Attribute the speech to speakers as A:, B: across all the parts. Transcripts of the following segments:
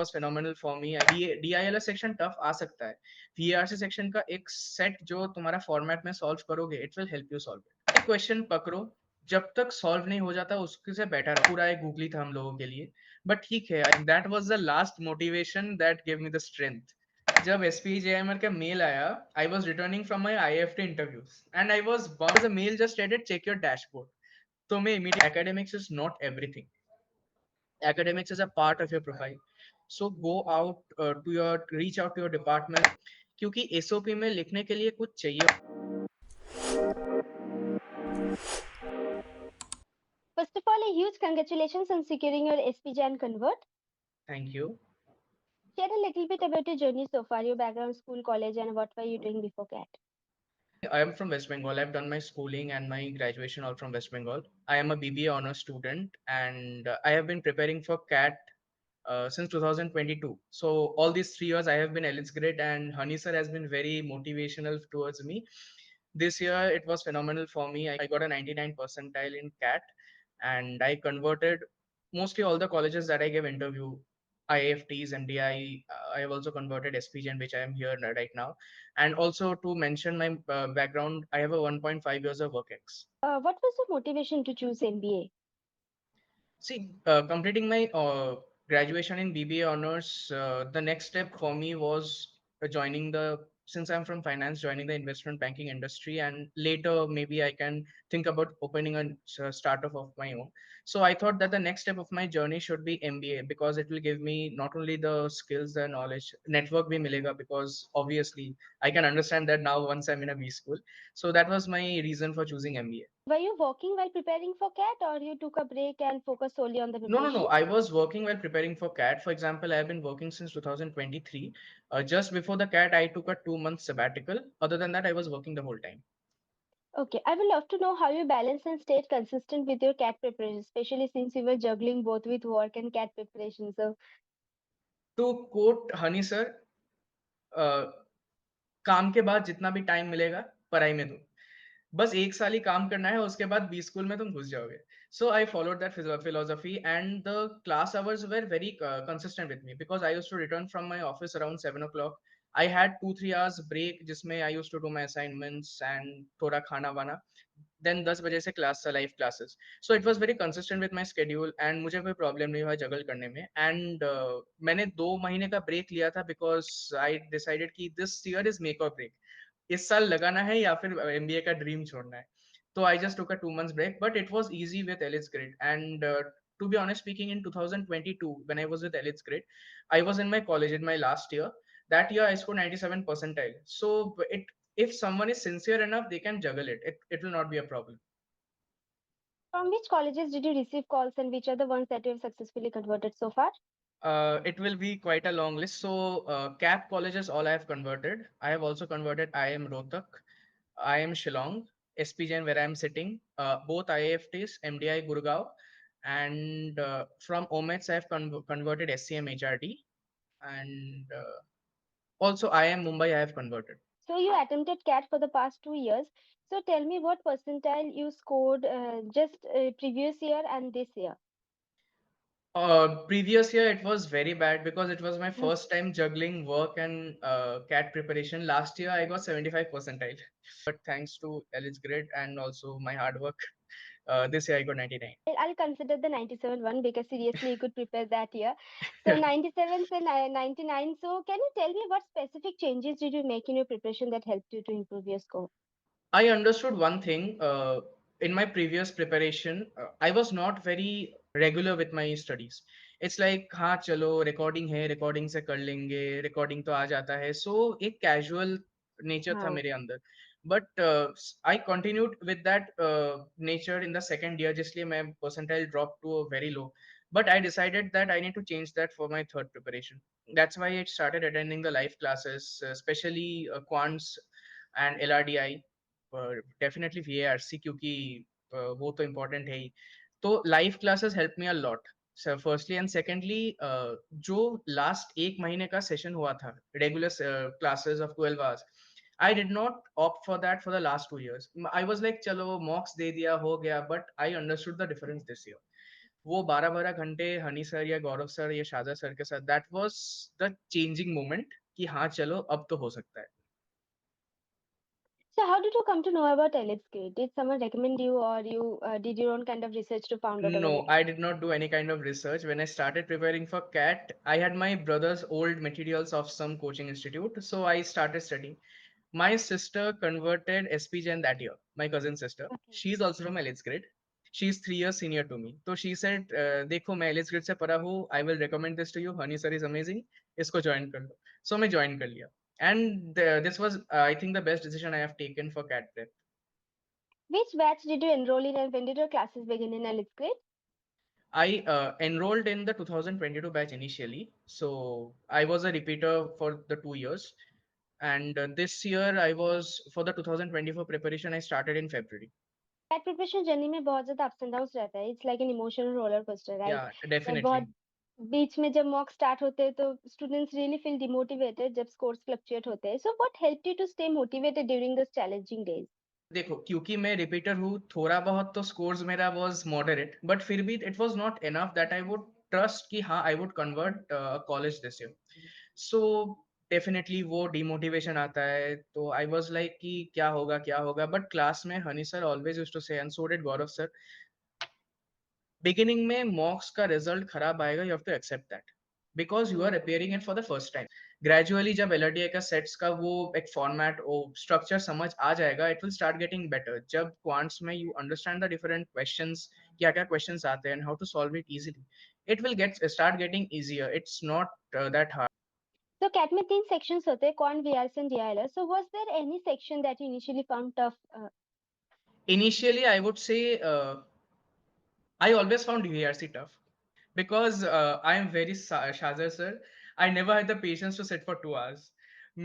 A: was phenomenal for me. DILS section tough आ सकता है, VARC सेक्शन का एक सेट जो तुम्हारा फॉर्मेट में सॉल्व करोगे, it will help you solve it. Question पकड़ो, जब तक सॉल्व नहीं हो जाता उसके से बेटर पूरा एक गूगली था हम लोगों के लिए, बट ठीक है, that was the last motivation that give me the strength. जब SPJIMR का मेल आया, I was returning from my IIFT interviews and I was the mail just stated check your dashboard. तो मैं immediate, academics is not everything, academics is a part of your profile, so go out to your reach out to your department, क्योंकि SOP में लिखने के लिए कुछ चाहिए।
B: First of all, a huge congratulations on securing your SPJIMR convert.
A: Thank you.
B: Share a little bit about your journey so far, your background, school, college, and what were you doing before CAT?
A: I am from West Bengal. I've done my schooling and my graduation all from West Bengal. I am a BBA honors student, and I have been preparing for CAT since 2022. So all these 3 years I have been Elitesgrid, and Hani sir has been very motivational towards me. This year it was phenomenal for me. I got a 99 percentile in CAT, and I converted mostly all the colleges that I gave interview, IIFTs, MDI. I have also converted SPJN, which I am here right now. And also to mention my background, I have a 1.5 years of work ex.
B: What was your motivation to choose MBA?
A: See, completing my graduation in BBA honors, the next step for me was joining since I'm from finance, joining the investment banking industry, and later maybe I can think about opening a startup of my own. So I thought that the next step of my journey should be MBA, because it will give me not only the skills, the knowledge, network bhi milega, because obviously I can understand that now once I'm in a B school. So that was my reason for choosing MBA.
B: Were you working while preparing for CAT, or you took a break and focused solely on the
A: No,
B: preparation?
A: I was working while preparing for CAT. For example, I have been working since 2023. Just before the CAT, I took a 2 month sabbatical. Other than that, I was working the whole time.
B: Okay, I would love to know how you balance and stayed consistent with your CAT preparation, especially since you were juggling both with work and CAT preparation. So,
A: To quote Honey sir, काम के बाद जितना भी time मिलेगा पढ़ाई में दो, बस 1 साल ही काम करना है, उसके बाद बी स्कूल में तुम घुस जाओगे. So I followed that philosophy, and the class hours were very consistent with me, because I used to return from my office around 7 o'clock. I had 2-3 hours break जिसमें I used to do my assignments and थोड़ा खाना वाना. Then 10 बजे से class था, live classes. So it was very consistent with my schedule, and मुझे कोई problem नहीं हुआ जगल करने में. And मैंने 2 महीने का ब्रेक लिया था, because I decided कि this year is make or break. इस साल लगाना है या फिर MBA का ड्रीम छोड़ना है. So I just took a 2 months break, but it was easy with Elitesgrid. And to be honest speaking, in 2022, when I was with Elitesgrid, I was in my college in my last year. That year I scored 97 percentile. So if someone is sincere enough, they can juggle it. It will not be a problem.
B: from which colleges did you receive calls, and which are the ones that you have successfully converted so far?
A: It will be quite a long list. So CAP colleges, all I have converted. I have also converted IIM Rohtak, IIM Shillong, SPJN where I am sitting, both IIFTs, MDI Gurgaon, and from OMATs I have converted SCM HRD, and also IIM Mumbai I have converted.
B: So you attempted CAT for the past 2 years. So tell me what percentile you scored just previous year and this year.
A: Previous year it was very bad, because it was my first time juggling work and CAT preparation. Last year I got 75 percentile, but thanks to Elitesgrid and also my hard work, this year I got 99.
B: I'll consider the 97 one, because seriously you could prepare that year. So 97 and 99. So can you tell me what specific changes did you make in your preparation that helped you to improve your score?
A: I understood one thing in my previous preparation. I was not very regular with my studies. It's like हाँ चलो recording है, recording से कर लेंगे, recording तो आ जाता है. So एक casual nature था
B: हाँ.
A: मेरे अंदर. But I continued with that nature in the second year, जिसलिए मैं percentile dropped to a very low. But I decided that I need to change that for my third preparation. That's why I started attending the live classes, especially quants and LRDI. Definitely VARC, क्योंकि वो तो important है ही. तो live classes help me a lot, firstly, and secondly जो last 1 महीने का session हुआ था, regular classes of 12 hours, I did not opt for that for the last 2 years. I was like चलो मॉक्स दे दिया, हो गया, but I understood the difference this year. वो 12-12 घंटे हनी सर या गौरव सर या शाजा सर के साथ, that was the changing moment कि हाँ चलो अब तो हो सकता है।
B: So how did you come to know about Elitesgrid? Did someone recommend you, or you did your own kind of research to found out about
A: No,
B: it?
A: I did not do any kind of research. When I started preparing for CAT, I had my brother's old materials of some coaching institute, so I started studying. My sister converted SPJIMR that year. My cousin sister,
B: Okay.
A: she's also from Elitesgrid. She's 3 years senior to me. So she said, "देखो मैं Elitesgrid से पढ़ा हूँ. I will recommend this to you. Honey sir is amazing. इसको join कर लो." So मैं join कर लिया. And this was, I think, the best decision I have taken for CAT prep.
B: Which batch did you enroll in, and when did your classes begin in Elitesgrid?
A: I enrolled in the 2022 batch initially. So I was a repeater for the 2 years. And this year I was for the 2024 preparation, I started in February.
B: CAT preparation journey में बहुत ज्यादा ups and downs रहता है. It's like an emotional roller coaster,
A: Yeah,
B: right? बहुत
A: definitely.
B: बीच में जब mock start होते हैं तो स्टूडेंट्स रियली फील डिमोटिवेटेड जब स्कोर्स फ्लक्चुएट होते हैं. So what helped you to stay motivated during this challenging days?
A: देखो क्योंकि मैं रिपीटर हूँ, थोड़ा बहुत तो स्कोर्स मेरा वाज मॉडरेट, बट फिर भी it was not enough that I would trust कि हाँ I would convert college this year. So definitely वो डिमोटिवेशन आता है, तो आई वाज लाइक कि क्या होगा, बट क्लास में Honey sir always used to say, and so did Gaurav sir, beginning में मॉक्स का रिजल्ट खराब आएगा, you have to accept that because you are appearing it for the first time. Gradually जब LRDI का sets का वो एक फॉर्मेट वो स्ट्रक्चर समझ आ जाएगा, it will start getting better. जब क्वांट्स में you understand the different questions, क्या क्या क्वेश्चंस आते हैं and how to solve it easily, it will get start getting easier. It's not that hard.
B: तो कैट में 3 सेक्शंस होते हैं, quant, VRC and DILR. So was there any section that you initially found tough?
A: Initially I would say, I always found VRC tough because I am very Shazar sir. I never had the patience to sit for 2 hours.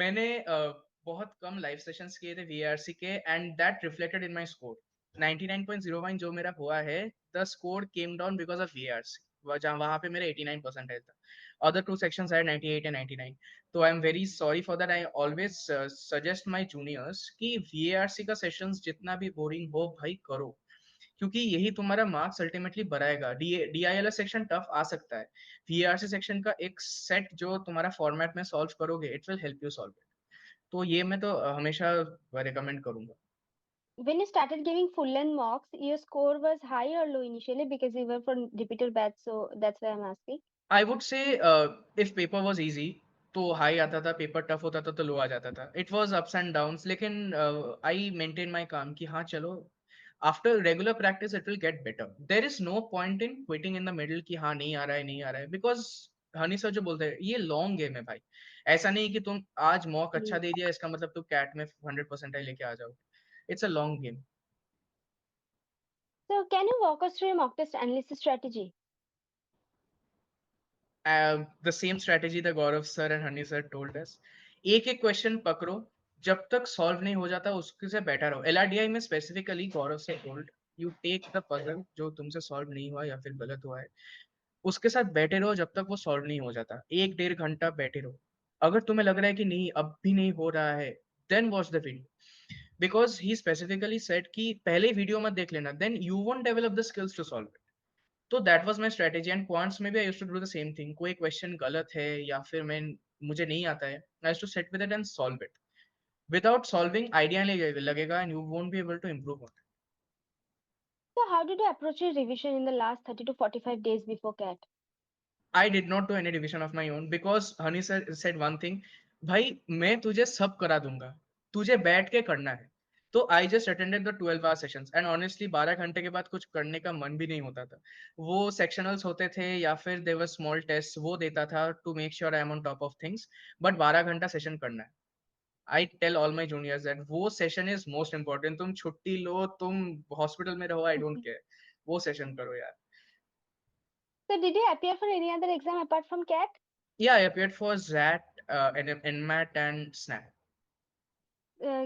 A: मैंने बहुत come live sessions किए थे VRC के, and that reflected in my score. 99.01 जो मेरा हुआ है, the score came down because of VRC. जहाँ वहाँ पे मेरा 89% आया था. Other two sections had 98 and 99. तो I am very sorry for that. I always suggest my juniors कि VRC का सेशंस जितना भी बोरिंग हो भाई करो, क्योंकि यही तुम्हारा मार्क्स अल्टीमेटली बढ़ाएगा. डीआईएलएस सेक्शन टफ आ सकता है, वीआरसी सेक्शन का एक सेट जो तुम्हारा फॉर्मेट में सॉल्व करोगे, it will help you solve it. तो ये मैं तो हमेशा रिकमेंड करूंगा.
B: When you started giving full length mocks, your score was high or low initially because you were from repeater batch, so that's why I'm asking.
A: I would say if paper was easy तो high आता था, paper tough होता था तो लो आ जाता था. It was ups and downs, लेकिन आई मेंटेन माय काम कि हाँ चलो, after regular practice it will get better. There is no point in quitting in the middle कि हाँ नहीं आ रहा है, नहीं आ रहा है, बिकॉज हनी सर जो बोलते हैं ये लॉन्ग गेम है भाई. ऐसा नहीं कि तुम आज मॉक अच्छा दे दिया इसका मतलब तुम कैट में 100% लेके आ जाओ. It's a long game.
B: So can you walk us through your mock test analysis strategy?
A: The same strategy the Gaurav sir and Hani sir told us. एक एक क्वेश्चन पकड़ो, जब तक सॉल्व नहीं हो जाता उसके से बेटर हो. एलआरडीआई में स्पेसिफिकली गौरव से told, you take the puzzle जो तुमसे सॉल्व नहीं हुआ या फिर गलत हुआ है, उसके साथ बैठे रहो जब तक वो सॉल्व नहीं हो जाता. 1-1.5 घंटा बैठे रहो. अगर तुम्हें लग रहा है कि नहीं अब भी नहीं हो रहा है, then watch the video, because he specifically said कि पहले वीडियो मत देख लेना, then you won't develop the skills to solve. तो that was my strategy. And quants में भी I used to do the same thing. कोई क्वेश्चन गलत है या फिर मैं मुझे नहीं आता है, I used to sit with it and solve it. Without solving idea नहीं लगेगा and you won't be able to improve.
B: So how did you approach your revision in the last 30 to 45 days before CAT?
A: I did not do any revision of my own because Hani sir said one thing, भाई मैं तुझे सब करा दूंगा, तुझे बैठ के करना है. तो I just attended the 12 hour sessions and honestly 12 घंटे के बाद कुछ करने का मन भी नहीं होता था. वो सेक्शनल्स होते थे या फिर देवर स्मॉल टेस्ट, वो देता था to make sure I am on top of things. But 12 घंटा सेशन करना है. I tell all my juniors that वो सेशन इज मोस्ट इंपॉर्टेंट. तुम छुट्टी लो, तुम हॉस्पिटल में रहो, आई डोंट केयर, वो सेशन करो यार.
B: So did you appear for any other exam apart from CAT?
A: Yeah, I appeared for ZAT, NMAT and SNAP.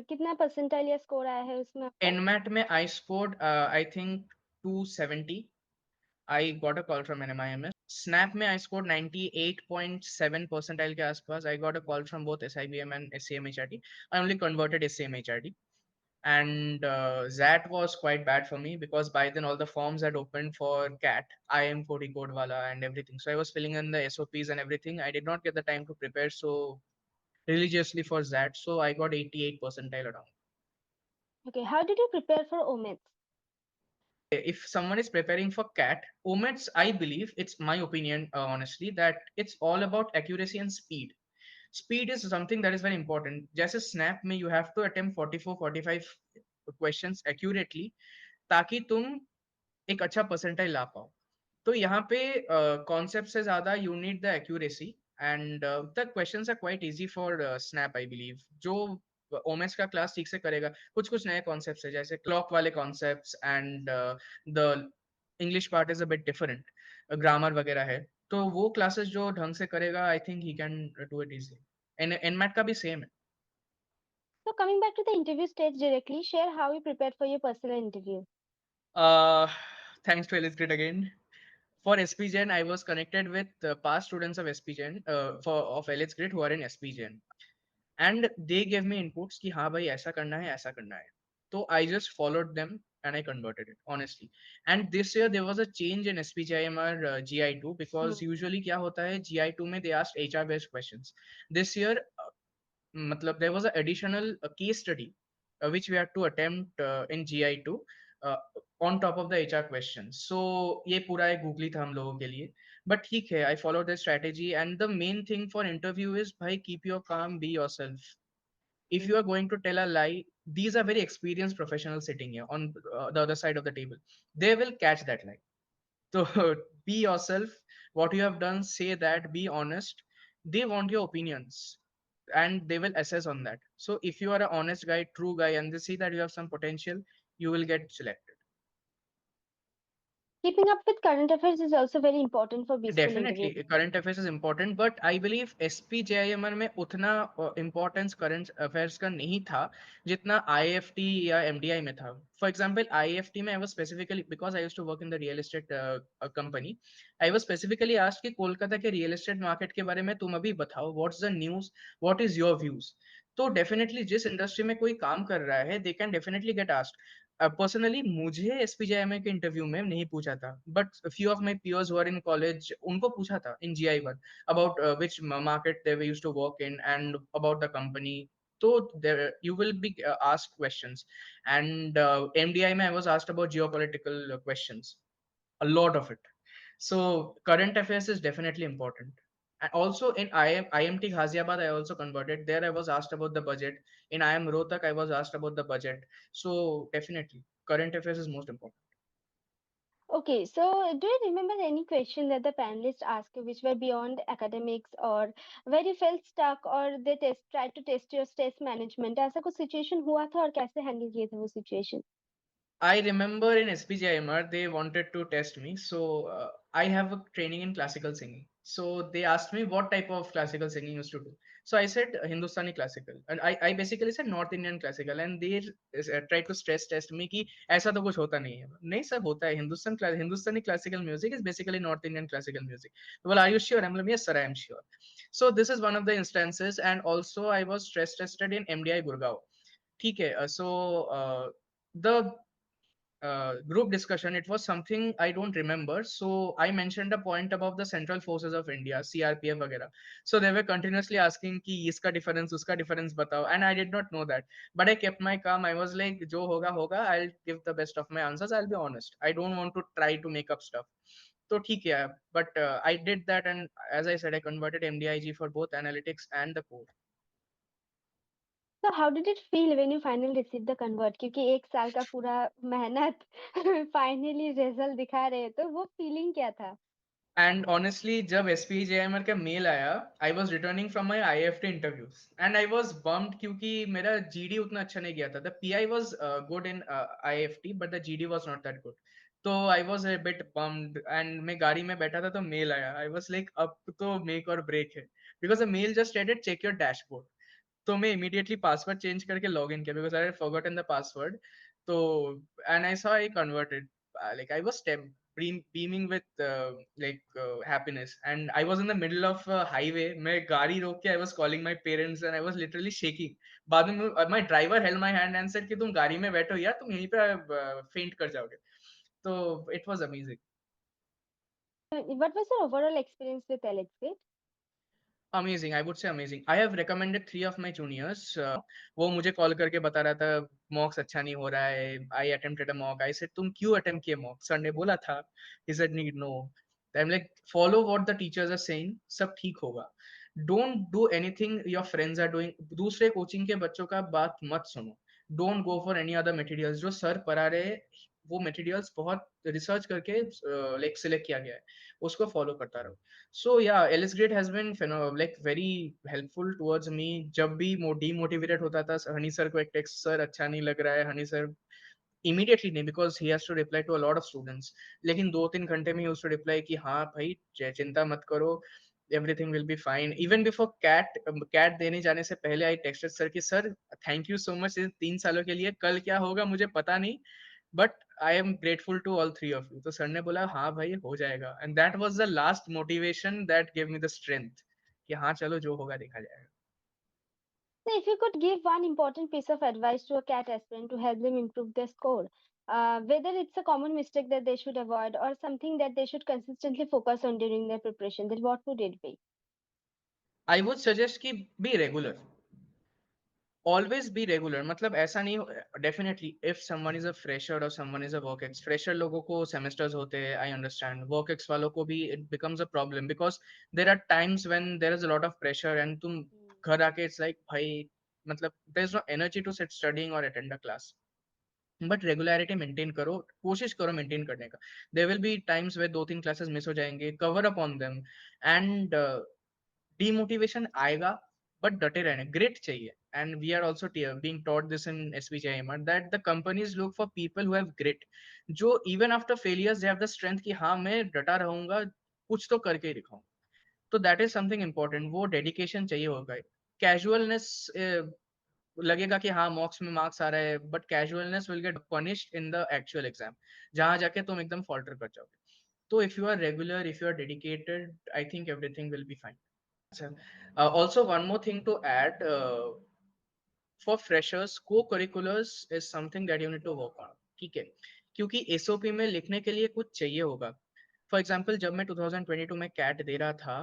B: कितना परसेंटाइल या स्कोर आया है उसमें आपका?
A: NMAT में I scored, I think 270. I got a call from NMIMS. SNAP में I scored 98.7 percentile के आसपास. I got a call from both SIBM and SCM HRD. I only converted SCM HRD. And that was quite bad for me because by then all the forms had opened for CAT, IM40 code wala and everything. So I was filling in the SOPs and everything. I did not get the time to prepare so religiously for that. So I got 88 percentile around.
B: Okay, how did you prepare for OMATs?
A: If someone is preparing for CAT, OMATs, I believe, it's my opinion, honestly, that it's all about accuracy and speed. Speed is something that is very important. जैसे snap में you have to attempt 44-45 questions accurately ताकि तुम एक अच्छा percentile ला पाओ। तो यहाँ पे कॉन्सेप्ट से ज्यादा you need the accuracy and the questions are quite easy for SNAP I believe. जो ओमेस का क्लास ठीक से करेगा, कुछ कुछ नए कॉन्सेप्ट्स है जैसे क्लॉक वाले concepts and the English part is a bit different, grammar वगैरह है। तो वो क्लासेस जो ढंग से करेगा I think he can do it easy. NMAT का भी सेम है।
B: So coming back to the interview stage directly, share how you prepared for your personal interview.
A: Thanks to Elitesgrid again. For SPJN, I was connected with past students of SPJN, for of Elitesgrid who are in SPJN, and they gave me inputs कि हाँ भाई ऐसा करना है ऐसा करना है. So I just followed them and I converted it honestly. And this year there was a change in SPJIMR GI2 because
B: Hmm.
A: usually क्या होता है GI2 में they asked HR based questions. This year matlab there was an additional case study which we had to attempt in GI2 uh, on top of the HR questions. So ये पूरा एक googly था हम लोगों के लिए, but ठीक है, I followed the strategy and the main thing for interview is भाई keep your calm, be yourself. If you are going to tell a lie, these are very experienced professionals sitting here on the other side of the table. They will catch that lie. So be yourself. What you have done, say that. Be honest. They want your opinions, and they will assess on that. So if you are an honest guy, true guy, and they see that you have some potential, you will get selected.
B: Keeping up with current affairs is also very important for B school interview.
A: Definitely, current affairs is important, but I believe SPJIMR में उतना importance current affairs का नहीं था जितना IFT या MDI में था. For example, IFT में I was specifically because I used to work in the real estate company. I was specifically asked कि कोलकाता के real estate market के बारे में तुम अभी बताओ. What's the news? What is your views? तो डेफिनेटली जिस इंडस्ट्री में कोई काम कर रहा है they can definitely get asked. Personally मुझे एसपीजीआईएमआई के इंटरव्यू में नहीं पूछा था, but few of my peers were in college उनको पूछा था इन जीआई1 about which market they used to work in and about the company. तो you will be asked questions, and MDI में I was asked about geopolitical questions, a lot of it. So current affairs is definitely important. And also in IMT Ghaziabad, I also converted. There I was asked about the budget. In IM Rohtak, I was asked about the budget. So definitely, current affairs is most important.
B: Okay, so do you remember any question that the panelists asked you which were beyond academics or where you felt stuck or they tried to test your stress management? ऐसा कुछ situation हुआ था और कैसे handle किए थे वो situation?
A: I remember in SPJIMR, they wanted to test me. So I have a training in classical singing. So they asked me what type of classical singing used to do. So I said Hindustani classical. And I basically said North Indian classical. And they tried to stress test me कि ऐसा तो कुछ होता नहीं है. नहीं sir होता है. Hindustani classical music is basically North Indian classical music. Well, are you sure? I'm like, yes sir, I am sure. So this is one of the instances. And also I was stress tested in MDI Gurgaon. ठीक है. The group discussion, it was something I don't remember. So I mentioned a point about the central forces of India, CRPF वगैरह. So they were continuously asking कि इसका difference उसका difference बताओ, and I did not know that, but I kept my calm. I was like जो होगा होगा, I'll give the best of my answers, I'll be honest, I don't want to try to make up stuff. तो ठीक है, but I did that, and as I said, I converted MDIG for both analytics and the code.
B: So how did it feel when you finally received the convert? क्योंकि एक साल का पूरा मेहनत finally result दिखा रहे हैं तो वो feeling क्या था?
A: And honestly, जब SPJIMR का मेल आया, I was returning from my IFT interviews, and I was bummed क्योंकि मेरा GD उतना अच्छा नहीं गया था. The PI was good in IFT, but the GD was not that good. तो I was a bit bummed, and मैं गाड़ी में बैठा था तो मेल आया. I was like, अब तो make or break है, because the mail just stated check your dashboard. तो मैं immediately password change करके log in किया because I had forgotten the password. तो and I saw I converted. Like I was beaming with happiness. And I was in the middle of a highway. मैं गाड़ी रोक के I was calling my parents and I was literally shaking. बाद में my driver held my hand and said कि तुम गाड़ी में बैठो यार, तुम यहीं पे faint कर जाओगे. तो it was amazing.
B: What was your overall experience with Elitesgrid?
A: Amazing, I would say amazing. I have recommended 3 of my juniors. वो मुझे कॉल करके बता रहा था मॉक्स अच्छा नहीं हो रहा है. I attempted a mock. I said तुम क्यों अटेम्प्ट किए मॉक? सर ने बोला था. He said need no. I am like follow what the teachers are saying, सब ठीक होगा. Don't do anything your friends are doing. दूसरे कोचिंग के बच्चों का बात मत सुनो. Don't go for any other materials. जो सर पढ़ा रहे वो मटेरियल्स बहुत रिसर्च करके लाइक सिलेक्ट किया गया है, उसको फॉलो करता रहो. So yeah, Alice Grid has been like very helpful towards me. जब भी demotivated होता था, हनी सर को एक टेक्स्ट, सर अच्छा नहीं लग रहा है, हनी सर immediately नहीं, because he has to reply to a lot of students. लेकिन 2-3 घंटे में ही उसको reply कि हाँ भाई चिंता मत करो, everything will be fine. Even before cat देने जाने से पहले I texted सर कि sir thank you so much इस 3 सालों के लिए. कल क्या होगा मुझे पता नहीं, but I am grateful to all three of you. तो सर ने बोला हाँ भाई हो जाएगा. And that was the last motivation that give me the strength कि हाँ चलो जो होगा देखा जाएगा.
B: So if you could give one important piece of advice to a CAT aspirant to help them improve their score, whether it's a common mistake that they should avoid or something that they should consistently focus on during their preparation, then what would it be?
A: I would suggest कि be regular. Always be regular. मतलब ऐसा नहीं. Definitely if someone is a fresher और someone is a work ex, fresher लोगों को semesters होते हैं, I understand. Work ex वालों को भी it becomes a problem because there are times when there is a lot of pressure and तुम घर आके इट्स लाइक भाई, मतलब there is no energy to sit studying और attend a class. But regularity maintain करो, कोशिश करो maintain करने का. देयर विल बी टाइम्स वे 2-3 क्लासेस मिस हो जाएंगे, cover up on them. And demotivation आएगा, बट डटे रहने, ग्रिट चाहिए. And we are also being taught this in SPJIMR that the companies look for people who have grit, जो even after failures they have the strength कि हाँ मैं डटा रहूंगा, कुछ तो करके ही दिखाऊंगा. तो दैट इज समथिंग इंपॉर्टेंट. वो डेडिकेशन चाहिए होगा. कैजुअलनेस लगेगा कि हाँ मॉक्स में मार्क्स आ रहे हैं, but casualness will get punished in the actual exam, जहां जाके तुम एकदम फॉल्टर कर जाओगे. तो if you are regular, if you are dedicated, I think everything will be fine. Also, one more thing to add, for freshers, co-curriculars is something that you need to work on. ठीक है, क्योंकि SOP में लिखने के लिए कुछ चाहिए होगा. फॉर एग्जाम्पल जब मैं 2022 में कैट दे रहा था,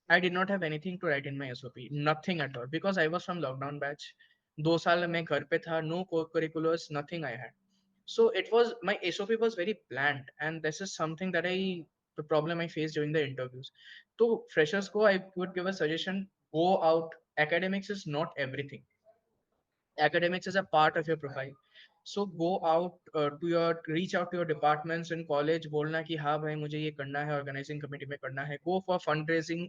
A: I did not have anything to write in my SOP, nothing at all, because I was from lockdown batch. 2 साल मैं घर पे था, no co-curriculars, nothing I had. So it was, my SOP was very bland, and this is something that the problem I faced during the interviews. So freshers को I would give a suggestion: go out. Academics is not everything. Academics is a part of your profile. So go out to your, reach out to your departments in college. बोलना कि हाँ भाई मुझे ये करना है, organizing committee में करना है. Go for fundraising.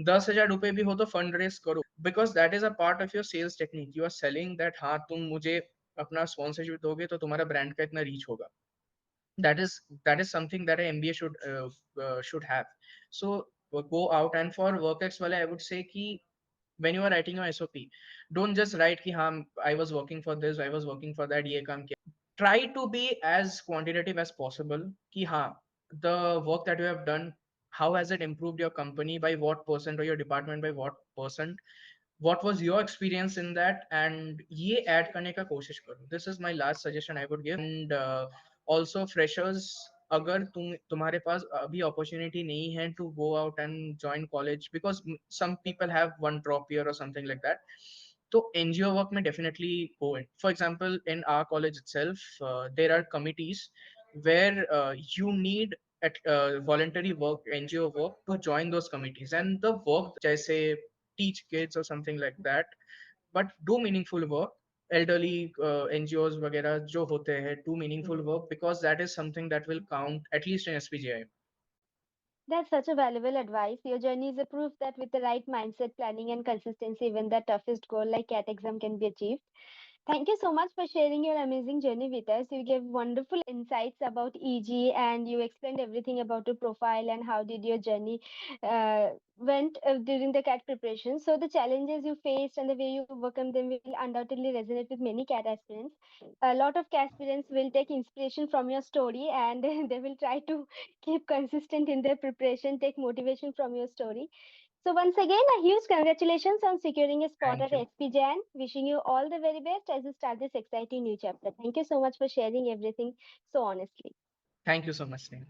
A: 10,000 रुपए भी हो तो फंड रेज करो, because that is a part of your sales technique. You are selling that हाँ तुम मुझे अपना स्पॉन्सरशिप दोगे तो तुम्हारा ब्रांड का इतना रीच होगा. That is something that an MBA should have. So go out. And for workex वाले I would say कि when you are writing your SOP, don't just write कि हाँ I was working for this, I was working for that, ये काम किया. Try to be as quantitative as possible कि हाँ the work that you have done, how has it improved your company by what percent, or your department by what percent, what was your experience in that, and ये add करने का कोशिश करो. This is my last suggestion I would give. And also freshers, अगर तुम्हारे पास अभी opportunity नहीं है to go out and join college, because some people have one drop year or something like that, तो NGO work में definitely go in. For example, in our college itself, there are committees where you need at voluntary work, NGO work, to join those committees. And the work जैसे teach kids or something like that, but do meaningful work. Elderly NGOs वगैरह जो होते हैं, do meaningful work, because that is something that will count at least in SPGI.
B: That's such a valuable advice. Your journey is a proof that with the right mindset, planning, and consistency, even the toughest goal like CAT exam can be achieved. Thank you so much for sharing your amazing journey with us. You gave wonderful insights about EG and you explained everything about your profile and how did your journey went during the CAT preparation. So the challenges you faced and the way you overcome them will undoubtedly resonate with many CAT aspirants. A lot of CAT aspirants will take inspiration from your story and they will try to keep consistent in their preparation, take motivation from your story. So once again, a huge congratulations on securing a spot
A: Thank
B: at
A: you.
B: SPJIMR. Wishing you all the very best as you start this exciting new chapter. Thank you so much for sharing everything so honestly.
A: Thank you so much, Neha.